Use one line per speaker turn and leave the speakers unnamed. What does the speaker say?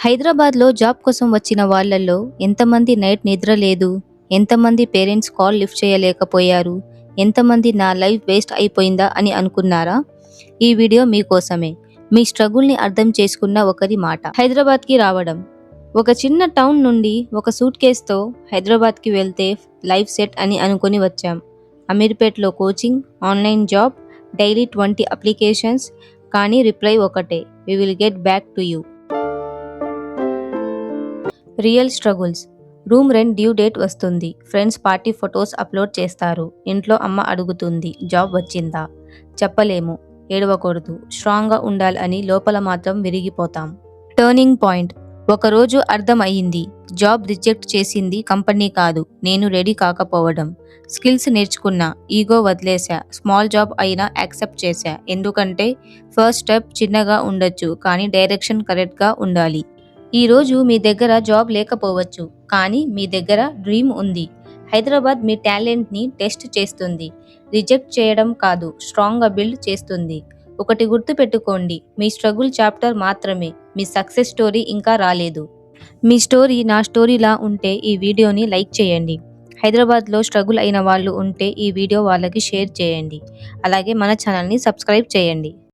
హైదరాబాద్‌లో జాబ్ కోసం వచ్చిన వాళ్ళల్లో ఎంతమంది నైట్ నిద్ర లేదు, ఎంతమంది పేరెంట్స్ కాల్ లిఫ్ట్ చేయలేకపోయారు, ఎంతమంది నా లైఫ్ వేస్ట్ అయిపోయిందా అని అనుకున్నారా? ఈ వీడియో మీకోసమే. మీ స్ట్రగుల్‌ని అర్థం చేసుకున్న ఒకరి మాట. హైదరాబాద్‌కి రావడం. ఒక చిన్న టౌన్ నుండి ఒక సూట్‌కేస్‌తో హైదరాబాద్‌కి వెళ్తే లైఫ్ సెట్ అని అనుకుని వచ్చాం. అమీర్పేట్‌లో coaching, online job, daily 20 applications, కానీ రిప్లై ఒకటే, we will get back to you. Real struggles. Room rent due date వస్తుంది. ఫ్రెండ్స్ పార్టీ ఫొటోస్ అప్లోడ్ చేస్తారు. ఇంట్లో అమ్మ అడుగుతుంది, జాబ్ వచ్చిందా? చెప్పలేము. ఏడవకూడదు. స్ట్రాంగ్గా ఉండాలని లోపల మాత్రం విరిగిపోతాం. Turning point. ఒకరోజు అర్థం అయ్యింది. జాబ్ రిజెక్ట్ చేసింది కంపెనీ కాదు, నేను రెడీ కాకపోవడం. స్కిల్స్ నేర్చుకున్నా, ఈగో వదిలేశా. స్మాల్ జాబ్ అయినా యాక్సెప్ట్ చేశా. ఎందుకంటే ఫస్ట్ స్టెప్ చిన్నగా ఉండొచ్చు, కానీ డైరెక్షన్ కరెక్ట్గా ఉండాలి. ఈ రోజు మీ దగ్గర జాబ్ లేకపోవచ్చు, కానీ మీ దగ్గర డ్రీమ్ ఉంది. హైదరాబాద్ మీ టాలెంట్ని టెస్ట్ చేస్తుంది. రిజెక్ట్ చేయడం కాదు, స్ట్రాంగ్గా బిల్డ్ చేస్తుంది. ఒకటి గుర్తుపెట్టుకోండి, మీ స్ట్రగుల్ చాప్టర్ మాత్రమే, మీ సక్సెస్ స్టోరీ ఇంకా రాలేదు. మీ స్టోరీ నా స్టోరీలా ఉంటే ఈ వీడియోని లైక్ చేయండి. హైదరాబాద్లో స్ట్రగుల్ అయిన వాళ్ళు ఉంటే ఈ వీడియో వాళ్ళకి షేర్ చేయండి. అలాగే మన ఛానల్ని సబ్స్క్రైబ్ చేయండి.